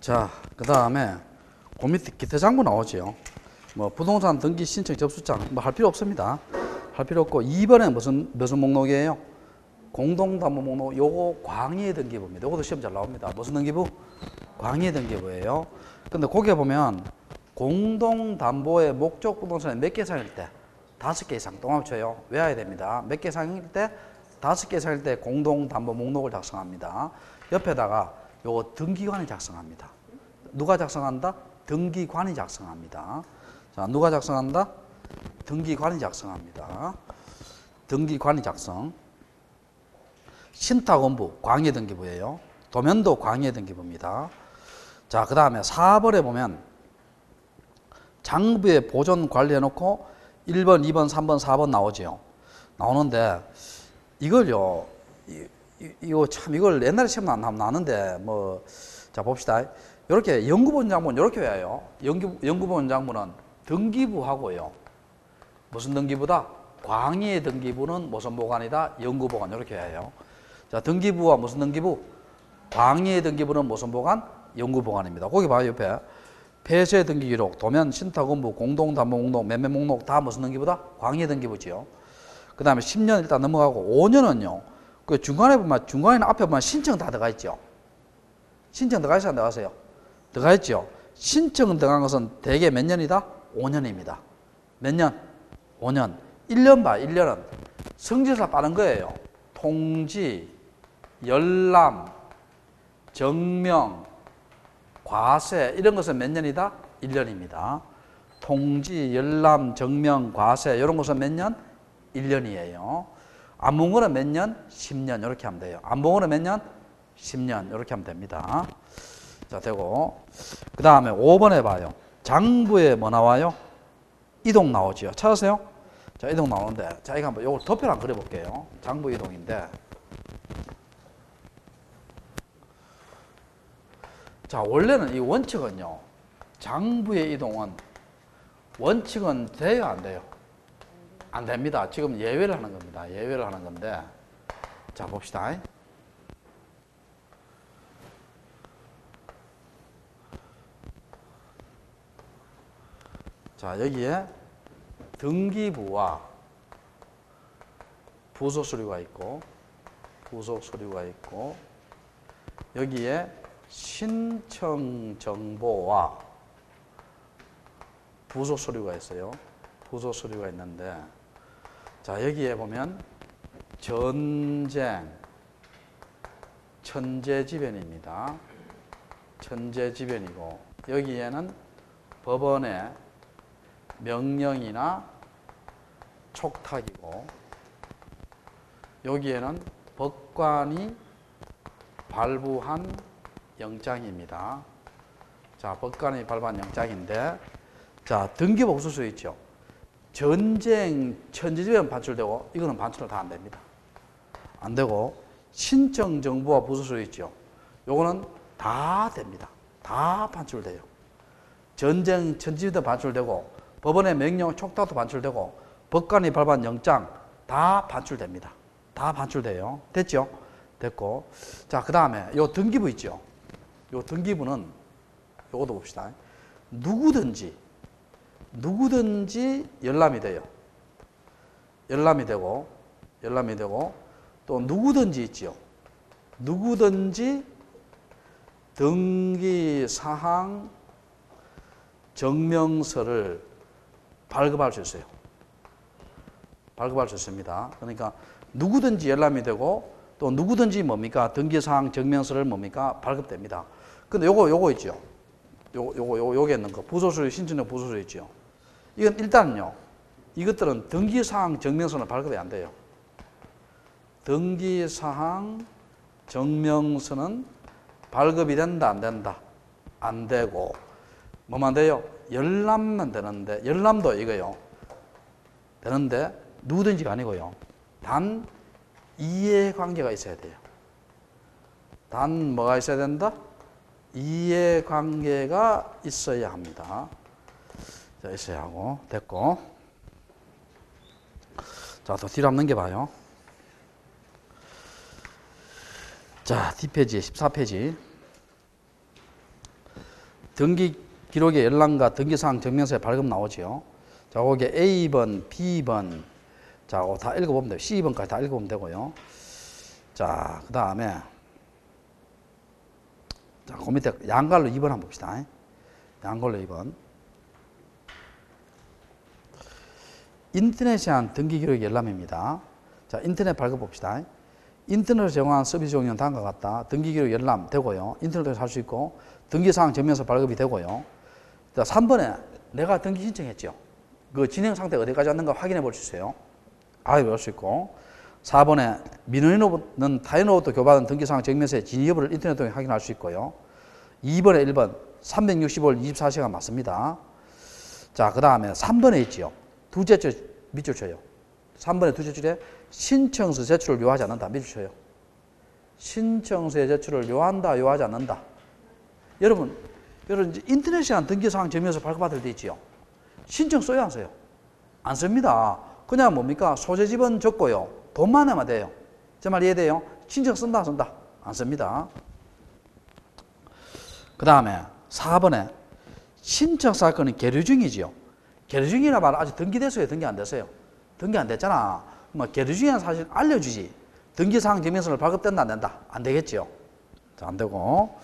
자, 그 다음에 그 밑에 기타 장부 나오지요. 뭐 부동산 등기 신청 접수장 뭐 할 필요 없습니다. 할 필요 없고 2번에 무슨 목록이에요? 공동담보 목록. 요거 광의 등기부입니다. 요것도 시험 잘 나옵니다. 무슨 등기부? 광의 등기부예요. 근데 거기에 보면 공동담보의 목적 부동산이 몇 개 이상일 때 5개 이상 동합쳐요. 외워야 됩니다. 몇 개 이상일 때 5개 이상일 때 공동담보 목록을 작성합니다. 옆에다가 요거 등기관이 작성합니다. 누가 작성한다? 등기관이 작성합니다. 자, 누가 작성한다? 등기관이 작성합니다. 등기관이 작성. 신탁원부 광의 등기부예요. 도면도 광의 등기부입니다. 자, 그 다음에 4번에 보면 장부에 보존 관리해놓고 1번, 2번, 3번, 4번 나오죠. 나오는데 이걸요, 이거 참 이걸 옛날에 시험 나왔는데 뭐, 자 봅시다. 이렇게 연구본 장부는 이렇게 외워요. 연구본 장부는 등기부하고요. 무슨 등기부다? 광의 등기부는 무슨 보관이다? 연구보관. 이렇게 외워요. 자, 등기부와 무슨 등기부? 광의 등기부는 무슨 보관? 연구보관입니다. 거기 봐요, 옆에. 폐쇄 등기 기록, 도면, 신탁원부, 공동담보 목록, 매매 목록 다 무슨 등기부다? 광의 등기부지요. 그 다음에 10년 일단 넘어가고 5년은요. 그 중간에 보면 중간에 앞에 보면 신청 다 들어가 있죠. 신청 들어가 있어요, 안 들어가세요? 들어가 있죠. 신청 들어간 것은 대개 몇 년이다? 5년입니다. 몇 년? 5년. 1년 봐. 1년은 성질서 빠른 거예요. 통지, 열람, 정명, 과세 이런 것은 몇 년이다? 1년입니다. 통지, 열람, 정명, 과세 이런 것은 몇 년? 1년이에요. 안 본 거는 몇 년? 10년 이렇게 하면 돼요. 안 본 거는 몇 년? 10년 이렇게 하면 됩니다. 자, 되고 그 다음에 5번에 봐요. 장부에 뭐 나와요? 이동 나오지요. 찾으세요? 자, 이동 나오는데 자, 이거 한번 요걸 도표를 한번 그려볼게요. 장부 이동인데 자, 원래는 이 원칙은요. 장부의 이동은 원칙은 돼요, 안 돼요? 안 됩니다. 지금 예외를 하는 겁니다. 예외를 하는 건데 자, 봅시다. 자, 여기에 등기부와 부속 서류가 있고 여기에 신청 정보와 부속 서류가 있어요. 부속 서류가 있는데 자, 여기에 보면 전쟁 천재지변입니다. 천재지변이고 여기에는 법원의 명령이나 촉탁이고 여기에는 법관이 발부한 영장입니다. 자, 법관이 발부한 영장인데 자, 등기부 부수수 있죠. 전쟁 천재지변 반출되고 이거는 반출 다 안 됩니다. 안 되고 신청 정보와 부수수 있죠. 요거는 다 됩니다. 다 반출돼요. 전쟁 천재지변 반출되고 법원의 명령 촉탁도 반출되고 법관이 발부한 영장 다 반출됩니다. 다 반출돼요. 됐죠? 됐고 자, 그 다음에 요 등기부 있죠. 요 등기부는 요것도 봅시다. 누구든지 열람이 돼요. 열람이 되고 또 누구든지 있죠. 누구든지 등기사항 증명서를 발급할 수 있어요. 발급할 수 있습니다. 그러니까 누구든지 열람이 되고 또 누구든지 뭡니까? 등기사항 증명서를 뭡니까? 발급됩니다. 근데 요거 있죠. 요게 있는 거. 부소수리, 신청적 부소수리 있죠. 이건 일단은요. 이것들은 등기사항 증명서는 발급이 안 돼요. 등기사항 증명서는 발급이 된다, 안 된다? 안 되고 뭐만 돼요? 열람만 되는데 열람도 이거요. 되는데 누구든지가 아니고요. 단 이해관계가 있어야 돼요. 단 뭐가 있어야 된다? 이해관계가 있어야 합니다. 자, 있어야 하고 됐고 자, 더 뒤로 한번 넘겨봐요. 자, 뒷페이지 14페이지 등기 기록의 열람과 등기사항 증명서의 발급 나오죠. 자, 거기에 A번, B번, 자, 그거 다 읽어보면 돼요. C번까지 다 읽어보면 되고요. 자, 그 다음에, 자, 그 밑에 양갈로 2번 한번 봅시다. 양갈로 2번. 인터넷에 한 등기 기록 열람입니다. 자, 인터넷 발급 봅시다. 인터넷으로 제공한 서비스 종류는 다음과 같다. 등기 기록 열람 되고요. 인터넷에서 할 수 있고, 등기사항 증명서 발급이 되고요. 자, 3번에 내가 등기 신청했죠. 그 진행 상태가 어디까지 왔는가 확인해 볼 수 있어요. 볼 수 있고. 4번에 민원인은 타인으로부터 교부받은 등기사항 증명서의 진위 여부를 인터넷 통해 확인할 수 있고요. 2번에 1번 365일 24시간 맞습니다. 자, 그 다음에 3번에 있지요. 두째 줄 밑줄 쳐요. 3번의 두째 줄에 신청서 제출을 요하지 않는다. 밑줄 쳐요. 신청서의 제출을 요한다, 요하지 않는다. 여러분 이제 인터넷에 한 등기사항 증명서 발급받을 때 있지요. 신청 써요, 안 써요? 안 씁니다. 그냥 뭡니까? 소재지번 적고요. 돈만 내면 돼요. 제 말 이해돼요? 신청 쓴다, 안 쓴다? 안 씁니다. 그 다음에 4번에 신청 사건은 계류 중이지요. 계류 중이라 말은 아직 등기됐어요, 등기 안 됐어요? 등기 안 됐잖아. 뭐 계류 중이라는 사실 알려주지. 등기사항 증명서를 발급된다, 안 된다? 안 되겠지요. 자, 안 되고.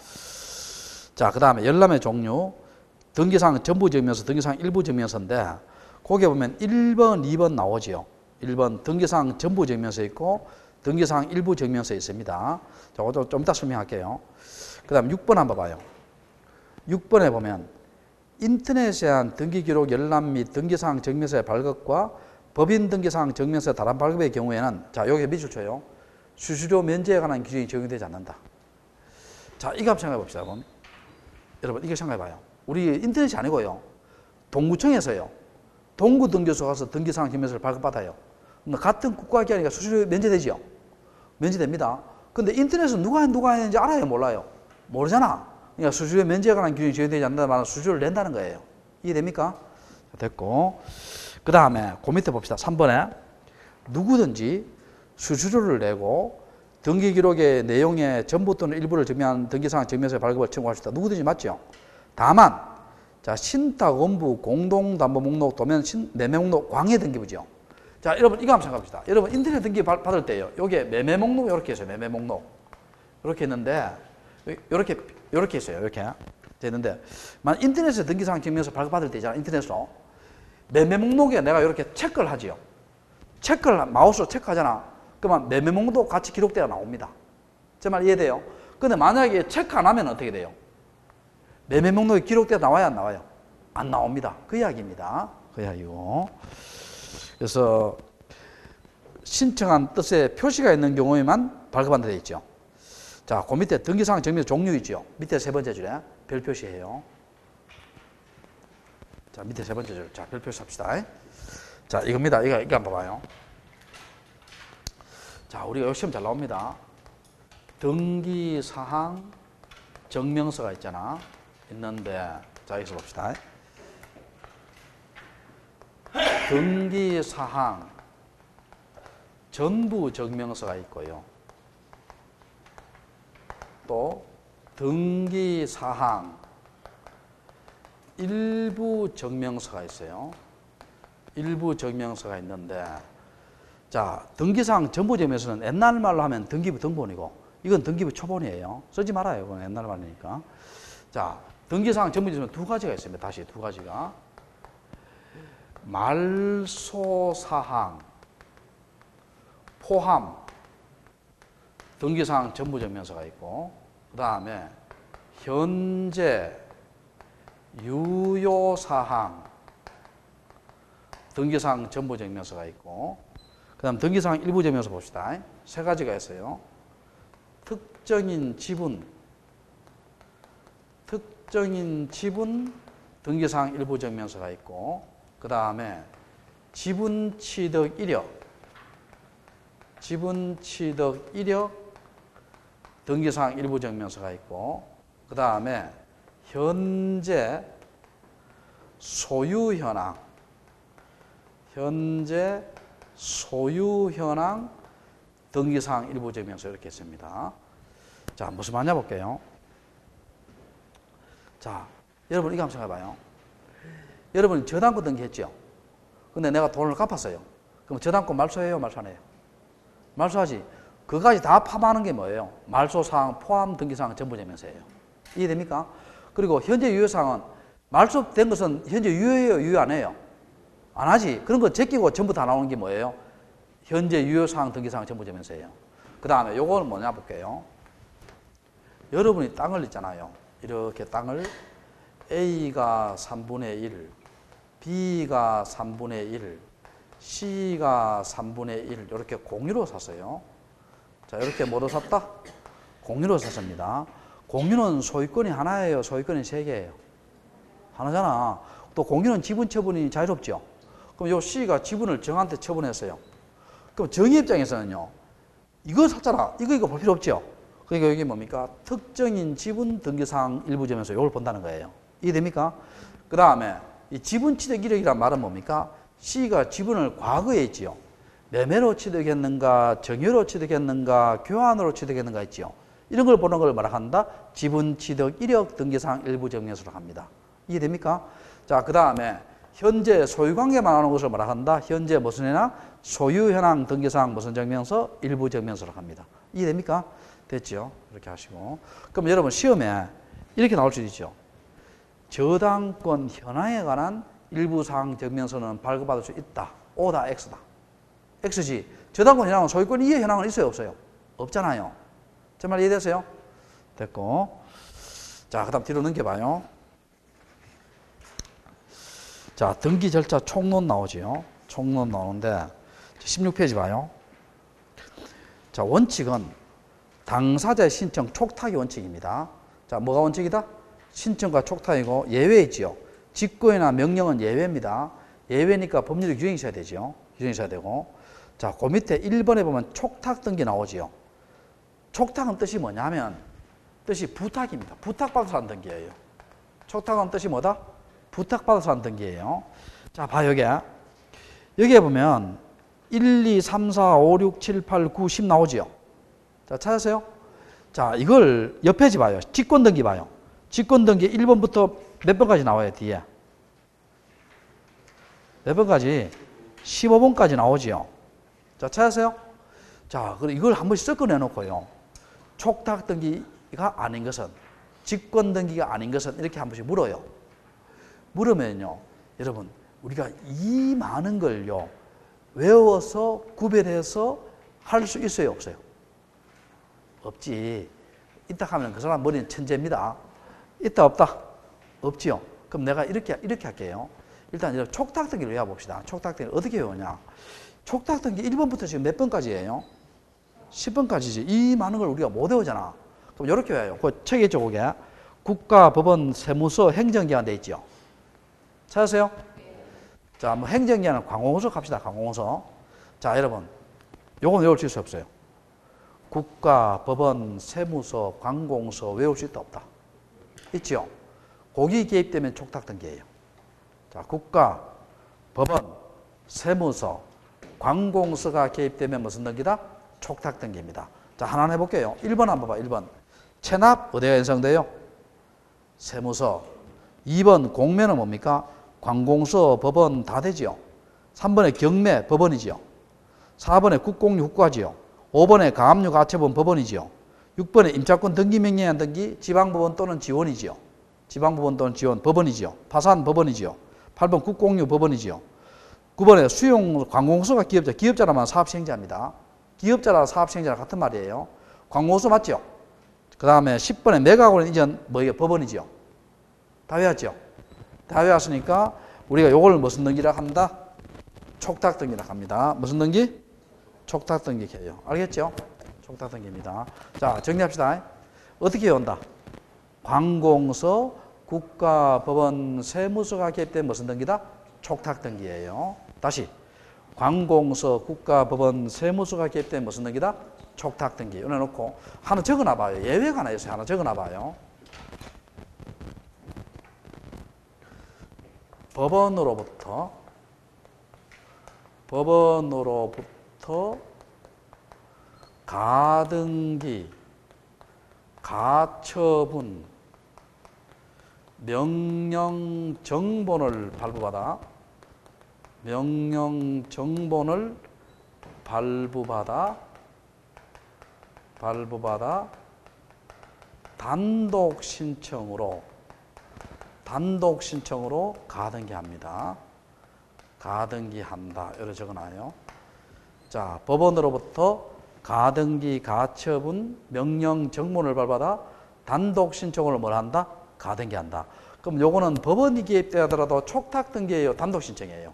자, 그 다음에 열람의 종류. 등기사항 전부 증명서, 등기사항 일부 증명서인데, 거기에 보면 1번, 2번 나오지요. 1번 등기사항 전부 증명서 있고, 등기사항 일부 증명서 있습니다. 자, 이것도 좀 이따 설명할게요. 그 다음 6번 한번 봐요. 6번에 보면, 인터넷에 한 등기기록 열람 및 등기사항 증명서의 발급과 법인 등기사항 증명서 다른 발급의 경우에는, 자, 여기 밑줄 쳐요. 수수료 면제에 관한 기준이 적용되지 않는다. 자, 이거 한번 생각해 봅시다. 여러분, 이거 생각해 봐요. 우리 인터넷이 아니고요. 동구청에서요. 동구 등교소 가서 등기사항 증명서를 발급받아요. 같은 국가기관이니까 수수료 면제되지요. 면제됩니다. 근데 인터넷은 누가 했는지 알아요, 몰라요? 모르잖아. 그러니까 수수료 면제에 관한 기준이 적용되지 않는다는 말은 수수료를 낸다는 거예요. 이해됩니까? 됐고. 그 다음에 그 밑에 봅시다. 3번에 누구든지 수수료를 내고 등기 기록의 내용의 전부 또는 일부를 증명한 등기사항 증명서의 발급을 청구할 수 있다. 누구든지 맞죠? 다만, 자, 신탁, 원부, 공동담보 목록, 도면, 매매 목록, 광해 등기부죠. 자, 여러분, 이거 한번 생각해 봅시다. 여러분, 인터넷 등기 받을 때요. 요게 매매 목록, 이렇게 있어요. 매매 목록. 이렇게 있는데, 이렇게 있어요. 이렇게. 되는데, 만 인터넷에 등기사항 증명서 발급받을 때 있잖아. 인터넷으로. 매매 목록에 내가 이렇게 체크를 하지요. 체크를, 마우스로 체크하잖아. 그러면 매매 목록 같이 기록되어 나옵니다. 제 말 이해돼요? 근데 만약에 체크 안 하면 어떻게 돼요? 매매 목록이 기록되어 나와요, 안 나와요? 안 나옵니다. 그 이야기입니다. 그 이야기고. 그래서 신청한 뜻에 표시가 있는 경우에만 발급한다 되어 있죠. 자, 그 밑에 등기사항 증명서 종류 있죠. 밑에 세 번째 줄에 별 표시해요. 자, 밑에 세 번째 줄. 자, 별 표시 합시다. 자, 이겁니다. 이거 한번 봐봐요. 자, 우리가 요 시험 잘 나옵니다. 등기사항 증명서가 있잖아. 있는데, 자, 여기서 봅시다. 등기사항 전부 증명서가 있고요. 또 등기사항 일부 증명서가 있어요. 일부 증명서가 있는데, 자, 등기사항 전부 증명서는 옛날 말로 하면 등기부 등본이고, 이건 등기부 초본이에요. 쓰지 말아요. 이건 옛날 말이니까. 자, 등기사항 전부 증명서 두 가지가 있습니다. 다시 두 가지가. 말소사항 포함 등기사항 전부 증명서가 있고, 그 다음에 현재 유효사항 등기사항 전부 증명서가 있고, 그 다음 등기사항 일부 증명서 봅시다. 세 가지가 있어요. 특정인 지분 등기사항 일부 증명서가 있고, 그 다음에 지분 취득 이력 등기사항 일부 증명서가 있고, 그 다음에 현재 소유 현황 등기사항 일부 증명서 이렇게 있습니다. 자, 무슨 말이냐 볼게요. 자, 여러분 이거 한번 생각해봐요. 여러분이 저당권 등기했죠? 근데 내가 돈을 갚았어요. 그럼 저당권 말소해요? 말소 안 해요? 말소하지. 그까지 다 포함하는 게 뭐예요? 말소사항, 포함 등기사항 전부 제명세예요. 이해됩니까? 그리고 현재 유효사항은 말소된 것은 현재 유효해요? 유효 안 해요? 안 하지. 그런 거 제끼고 전부 다 나오는 게 뭐예요? 현재 유효사항 등기사항 전부 제명세예요. 그 다음에 요거는 뭐냐 볼게요. 여러분이 땅을 있잖아요. 이렇게 땅을 A가 3분의 1, B가 3분의 1, C가 3분의 1 이렇게 공유로 샀어요. 자, 이렇게 뭐로 샀다? 공유로 샀습니다. 공유는 소유권이 하나예요? 소유권이 세 개예요? 하나잖아. 또 공유는 지분 처분이 자유롭죠. 그럼 요 C가 지분을 정한테 처분했어요. 그럼 정의 입장에서는요. 이거 샀잖아. 이거 볼 필요 없죠. 그러니까 여기 뭡니까? 특정인 지분 등기사항 일부 점에서 이걸 본다는 거예요. 이해됩니까? 그 다음에 이 지분 취득 이력이란 말은 뭡니까? C가 지분을 과거에 했지요. 매매로 취득했는가, 정유로 취득했는가, 교환으로 취득했는가 했지요. 이런 걸 보는 걸 뭐라 한다? 지분 취득 이력 등기사항 일부 증명서로 합니다. 이해됩니까? 자, 그 다음에 현재 소유관계만 하는 것을 뭐라 한다? 현재 무슨 해나 소유 현황 등기사항 무슨 증명서 일부 증명서로 합니다. 이해됩니까? 됐죠? 이렇게 하시고. 그럼 여러분 시험에 이렇게 나올 수 있죠. 저당권 현황에 관한 일부 사항 증명서는 발급받을 수 있다. O다, X다. X지. 저당권 현황은 소유권 이해 현황은 있어요, 없어요? 없잖아요. 제 말 이해되세요? 됐고. 자, 그 다음 뒤로 넘겨봐요. 자, 등기 절차 총론 나오지요. 총론 나오는데 16페이지 봐요. 자, 원칙은 당사자의 신청 촉탁이 원칙입니다. 자, 뭐가 원칙이다? 신청과 촉탁이고 예외 있지요. 직권이나 명령은 예외입니다. 예외니까 법률이 규정이 있어야 되죠. 규정이 있어야 되고. 자, 그 밑에 1번에 보면 촉탁 등기 나오지요. 촉탁은 뜻이 뭐냐면 뜻이 부탁입니다. 부탁받아서 하는 등기예요. 촉탁은 뜻이 뭐다? 부탁받아서 하는 등기예요. 자, 봐 여기에 보면 1, 2, 3, 4, 5, 6, 7, 8, 9, 10 나오지요. 자, 찾으세요? 자, 이걸 옆 페이지 봐요. 직권 등기 봐요. 직권 등기 1번부터 몇 번까지 나와요, 뒤에? 몇 번까지? 15번까지 나오지요. 자, 찾으세요? 자, 그럼 이걸 한 번씩 섞어내 놓고요. 촉탁 등기가 아닌 것은, 직권 등기가 아닌 것은 이렇게 한 번씩 물어요. 물으면요, 여러분, 우리가 이 많은 걸요, 외워서 구별해서 할 수 있어요, 없어요? 없지. 있다 하면 그 사람 머리는 천재입니다. 있다, 없다? 없지요. 그럼 내가 이렇게 할게요. 일단 이제 촉탁 등기를 외워봅시다. 촉탁 등기를 어떻게 외우냐? 촉탁 등기 1번부터 지금 몇 번까지예요? 10번까지지. 이 많은 걸 우리가 못 외우잖아. 그럼 이렇게 외워요. 그 책에 있죠, 그게. 국가, 법원, 세무서, 행정기관 돼 있죠. 찾으세요? 자, 뭐 행정기관은 관공서 갑시다. 관공서. 자, 여러분, 요건 외울 수 있어요, 없어요? 국가, 법원, 세무서, 관공서 외울 수 있다, 없다? 있죠? 거기 개입되면 촉탁 등기예요. 자, 국가, 법원, 세무서, 관공서가 개입되면 무슨 등기다? 촉탁 등기입니다. 자, 하나 해볼게요. 1번 한번 봐봐. 1번. 체납 어디가 연상돼요? 세무서. 2번 공매는 뭡니까? 관공서, 법원 다 되지요. 3번에 경매, 법원이지요. 4번에 국공유, 국가지요. 5번에 가압류, 가처분, 법원이지요. 6번에 임차권 등기명령한 등기, 지방법원 또는 지원이지요. 지방법원 또는 지원, 법원이지요. 파산, 법원이지요. 8번 국공유, 법원이지요. 9번에 수용, 관공서가 기업자, 기업자라면 사업시행자입니다. 기업자라 사업시행자랑 같은 말이에요. 관공서 맞죠? 그 다음에 10번에 매각원 이전, 뭐예요? 법원이지요. 다 외웠죠? 다 외웠으니까 우리가 요걸 무슨 등기라 합니다? 촉탁 등기라 합니다. 무슨 등기? 촉탁 등기해요. 알겠죠? 촉탁 등기입니다. 자, 정리합시다. 어떻게 외운다? 관공서, 국가, 법원, 세무서가 개입된 무슨 등기다? 촉탁 등기예요. 다시. 관공서, 국가, 법원, 세무서가 개입된 무슨 등기다? 촉탁 등기. 여기 놓고 하나 적어놔 봐요. 예외가 하나 있어요. 하나 적어놔 봐요. 법원으로부터 가등기, 가처분, 명령 정본을 발부받아 명령 정본을 발부받아 단독 신청으로 가등기합니다. 가등기한다. 이렇게 적어놔요. 자, 법원으로부터 가등기 가처분 명령 정본을 발부받아 단독 신청을 뭘 한다? 가등기한다. 그럼 요거는 법원이 개입되더라도 촉탁 등기예요, 단독 신청이에요?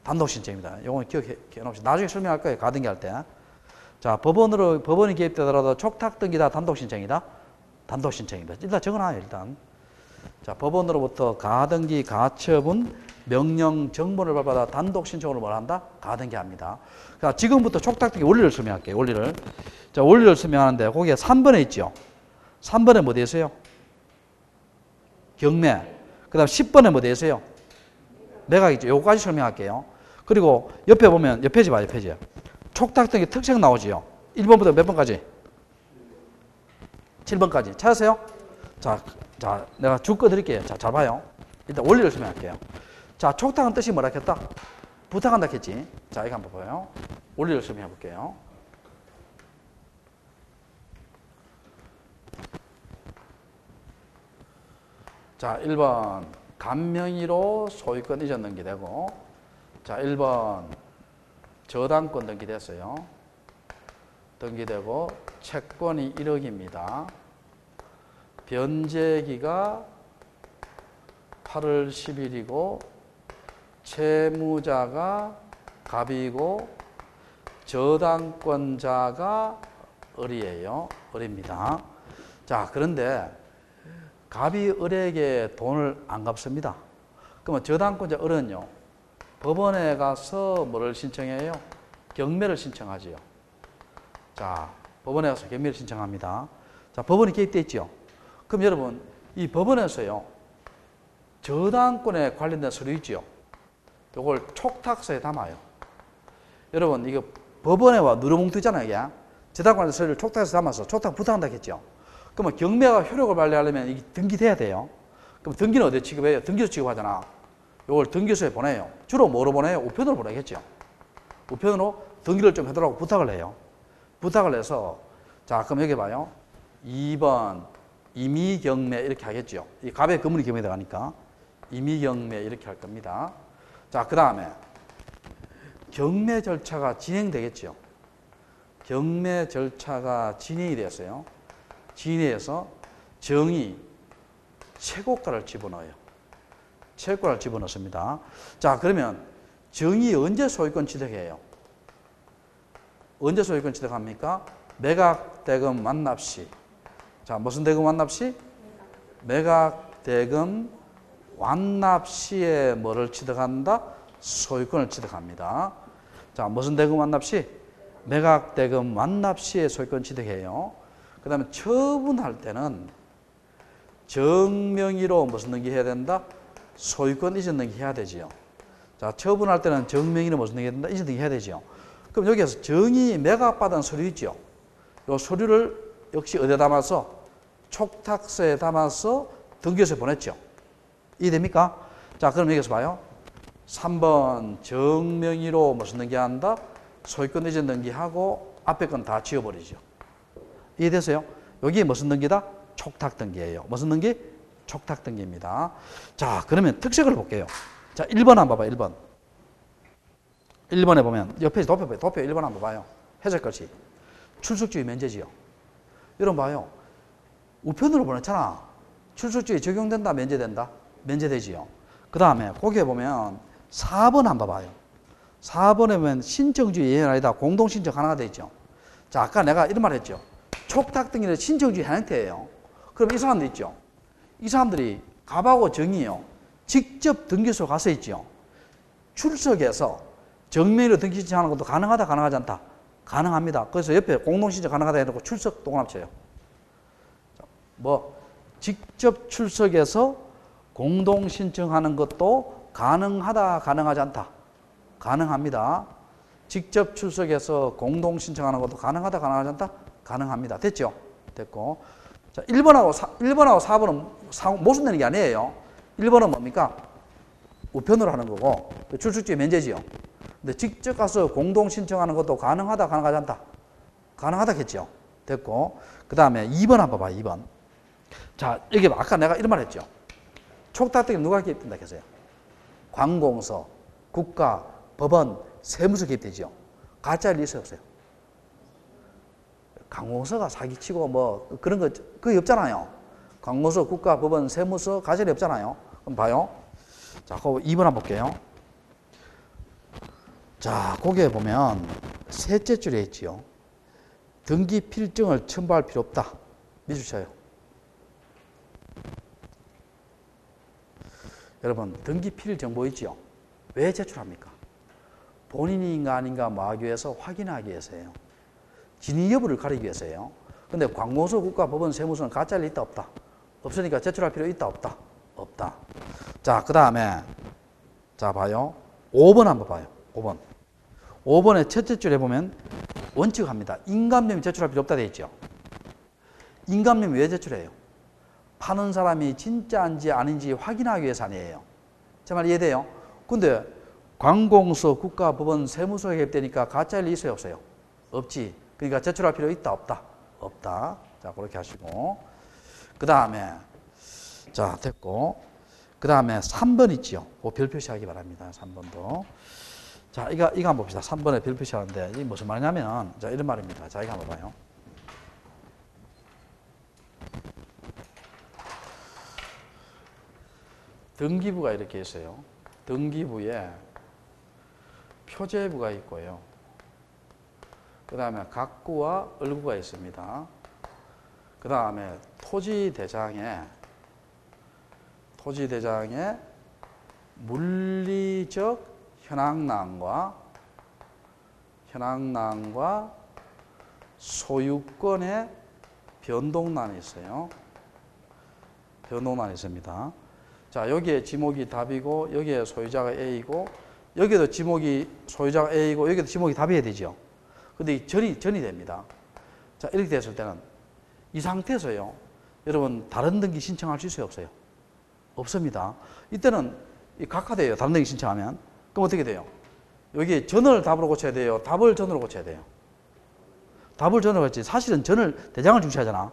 단독 신청입니다. 요거는 기억해 놓으시고 나중에 설명할 거예요. 가등기할 때. 자, 법원이 개입되더라도 촉탁 등기다, 단독 신청이다? 단독 신청입니다. 일단 적어놔요, 일단. 자, 법원으로부터 가등기 가처분 명령 정본을 발부받아 단독 신청으로 뭘 한다? 가등기합니다. 그러니까 지금부터 촉탁 등기 원리를 설명할게요. 원리를. 자, 원리를 설명하는데 거기에 3번에 있죠. 3번에 뭐 되어 있어요? 경매. 그다음 10번에 뭐 되어 있어요? 매각 있죠. 요거까지 설명할게요. 그리고 옆에 보면 옆 페이지 봐요. 옆 페이지. 촉탁 등기 특색 나오지요. 1번부터 몇 번까지? 7번까지. 찾으세요? 자, 내가 줄 거 드릴게요. 자, 잘 봐요. 일단 원리를 설명할게요. 자, 촉탁은 뜻이 뭐라 했다? 부탁한다 했지. 자, 이거 한번 봐요. 원리를 설명해 볼게요. 자, 1번 간명의로 소유권 이전 등기되고, 자, 1번 저당권 등기됐어요. 등기되고 채권이 1억입니다. 변제기가 8월 10일이고 채무자가 갑이고 저당권자가 을이에요. 을입니다. 자, 그런데 갑이 을에게 돈을 안 갚습니다. 그러면 저당권자 을은요, 법원에 가서 뭐를 신청해요? 경매를 신청하지요. 자, 법원에 가서 경매를 신청합니다. 자, 법원이 개입되어 있죠. 그럼 여러분, 이 법원에서요, 저당권에 관련된 서류 있죠. 이걸 촉탁서에 담아요. 여러분, 이거 법원에 와 누르봉투 있잖아요, 이게. 저당권 서류를 촉탁서에 담아서 촉탁 부탁한다 했죠. 그러면 경매가 효력을 발휘하려면 이게 등기돼야 돼요. 그럼 등기는 어디에 취급해요? 등기소 취급하잖아. 이걸 등기소에 보내요. 주로 뭐로 보내요? 우편으로 보내겠죠. 우편으로 등기를 좀 해달라고 부탁을 해요. 부탁을 해서, 자, 그럼 여기 봐요. 2번 임의경매 이렇게 하겠죠. 이 갑의 금물이 경매에 들어가니까 임의경매 이렇게 할 겁니다. 자, 그 다음에 경매 절차가 진행되겠죠. 경매 절차가 진행이 됐어요. 진행해서 정의 최고가를 집어넣어요. 최고가를 집어넣습니다. 자, 그러면 정의 언제 소유권 취득해요? 언제 소유권 취득합니까? 매각 대금 완납 시. 자, 무슨 대금 완납 시? 매각 대금 완납 시에 뭐를 취득한다? 소유권을 취득합니다. 자, 무슨 대금 완납 시? 매각 대금 완납 시에 소유권 취득해요. 그 다음에 처분할 때는 정명의로 무슨 등기해야 된다? 소유권 이전 등기해야 되지요. 자, 처분할 때는 정명의로 무슨 등기해야 된다? 이전 등기해야 되지요. 그럼 여기에서 정의 매각받은 서류 있죠. 이 서류를 역시 어디에 담아서? 촉탁서에 담아서 등기소에 보냈죠. 이해됩니까? 자, 그럼 여기서 봐요. 3번 정명의로 무슨 등기한다? 소유권 이전 등기하고 앞에 건 다 지워버리죠. 이해되세요? 여기 무슨 등기다? 촉탁 등기예요. 무슨 등기? 촉탁 등기입니다. 자, 그러면 특색을 볼게요. 자, 1번 한번 봐봐요. 1번. 1번에 보면 옆에 도표 1번 한번 봐요. 해석 것이 출석주의 면제지요. 여러분 봐요. 우편으로 보냈잖아. 출석주의 적용된다, 면제된다? 면제되지요. 그 다음에 거기에 보면 4번 한번 봐요. 4번에 보면 신청주의 예외는 아니다. 공동신청 하나가 되어 있죠. 자, 아까 내가 이런 말 했죠. 촉탁 등기는 신청주의 한 형태예요. 그럼 이 사람들 있죠. 이 사람들이 갑하고 정이요. 직접 등기소 가서 있죠. 출석해서 정면으로 등기 신청하는 것도 가능하다, 가능하지 않다? 가능합니다. 그래서 옆에 공동신청 가능하다 해놓고 출석 동그라미 뭐 직접 출석해서 공동신청하는 것도 가능하다, 가능하지 않다? 가능합니다. 직접 출석해서 공동신청하는 것도 가능하다, 가능하지 않다? 가능합니다. 됐죠? 됐고. 자, 1번하고 4번은 모순되는 게 아니에요. 1번은 뭡니까? 우편으로 하는 거고, 출석지 면제지요. 근데 직접 가서 공동 신청하는 것도 가능하다, 가능하지 않다? 가능하다겠죠. 됐고. 그 다음에 2번 한번 봐봐, 2번. 자, 여기 아까 내가 이런 말 했죠. 촉탁등기 누가 개입된다 했어요? 관공서, 국가, 법원, 세무서 개입되죠. 가짜일 있어요, 없어요? 관공서가 사기치고 뭐 그런 거 거의 없잖아요. 관공서, 국가, 법원, 세무서, 가짜일이 없잖아요. 그럼 봐요. 자, 그거 2번 한번 볼게요. 자, 거기에 보면 셋째 줄에 있지요. 등기 필증을 첨부할 필요 없다. 몇 줄 쳐요? 여러분, 등기 필 정보 있지요? 왜 제출합니까? 본인인가 아닌가 뭐 하기 위해서 확인하기 위해서예요. 진위 여부를 가리기 위해서예요. 근데 관공서, 국가, 법원, 세무서는 가짜일 있다, 없다? 없으니까 제출할 필요 있다, 없다? 없다. 자, 그 다음에 자, 봐요. 5번 한번 봐요. 5번. 5번의 첫째 줄에 보면 원칙합니다. 인감념이 제출할 필요 없다 되어 있죠. 인감념이 왜 제출해요? 파는 사람이 진짜인지 아닌지 확인하기 위해서 아니에요. 제 말 이해돼요? 근데 관공서, 국가, 법원, 세무서에 개입되니까 가짜일 있어요, 없어요? 없지. 그러니까 제출할 필요 있다, 없다? 없다. 자, 그렇게 하시고. 그 다음에 자, 됐고. 그 다음에 3번 있죠. 그 별 표시하기 바랍니다. 3번도. 자, 이거 한번 봅시다. 3번에 별 표시하는데, 이게 무슨 말이냐면, 자, 이런 말입니다. 자, 이거 한번 봐요. 등기부가 이렇게 있어요. 등기부에 표제부가 있고요. 그 다음에 각구와 을구가 있습니다. 그 다음에 토지대장에 물리적 현황란과 소유권의 변동란이 있어요. 변동란이 있습니다. 자, 여기에 지목이 답이고, 여기에 소유자가 A이고, 여기도 지목이 소유자가 A이고, 여기도 지목이 답이어야 되죠. 근데 이 전이 됩니다. 자, 이렇게 됐을 때는 이 상태에서요, 여러분, 다른 등기 신청할 수 있어요, 없어요? 없습니다. 이때는 각하돼요. 다른 등기 신청하면. 그럼 어떻게 돼요? 여기 전을 답으로 고쳐야 돼요? 답을 전으로 고쳐야 돼요? 답을 전으로 고치지. 사실은 대장을 중시하잖아.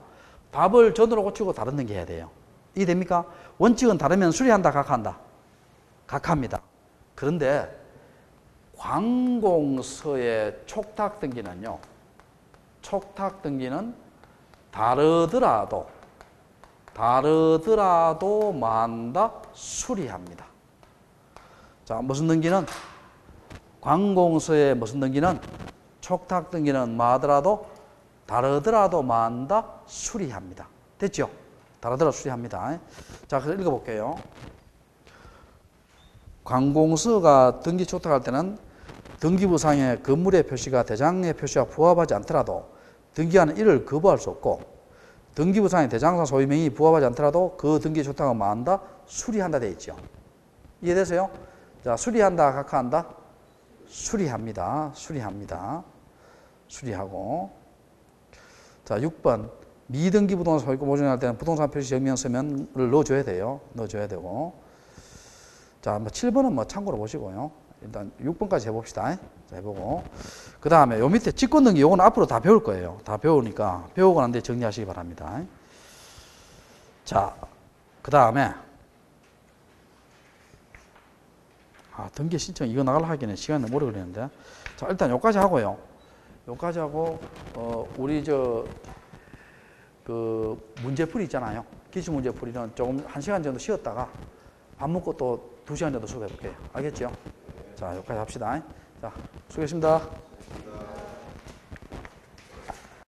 답을 전으로 고치고 다른 등기 해야 돼요. 이해됩니까? 원칙은 다르면 수리한다, 각하한다? 각하입니다. 그런데 관공서의 촉탁 등기는요, 촉탁 등기는 다르더라도 만다 수리합니다. 자, 무슨 등기는? 관공서의 무슨 등기는? 촉탁 등기는 뭐하더라도 다르더라도 만다 수리합니다. 됐죠? 다르더라도 수리합니다. 자, 그래서 읽어볼게요. 관공서가 등기 촉탁할 때는 등기부상의 건물의 표시가 대장의 표시와 부합하지 않더라도 등기하는 이를 거부할 수 없고, 등기부상의 대장상 소유명이 부합하지 않더라도 그 등기 촉탁은 뭐한다? 수리한다 되어 있죠. 이해되세요? 자, 수리한다, 각하한다? 수리합니다. 수리하고. 자, 6번. 미등기 부동산 소유권 보존할 때는 부동산 표시 증명 서면을 넣어줘야 돼요. 넣어줘야 되고. 자, 7번은 참고로 보시고요. 일단 6번까지 해봅시다. 자, 해보고. 그 다음에 요 밑에 직권등기, 요건 앞으로 다 배울 거예요. 다 배우니까 배우고 난 뒤에 정리하시기 바랍니다. 자, 그 다음에 등기 신청 이거 나가려 하기에는 시간이 너무 오래 걸리는데. 자, 일단 요까지 하고요. 요까지 하고, 우리 문제풀이 있잖아요. 기출문제풀이는 조금 1시간 정도 쉬었다가 밥 먹고 또 2시간 정도 수업해 볼게요. 알겠죠? 자, 여기까지 합시다. 자, 수고했습니다.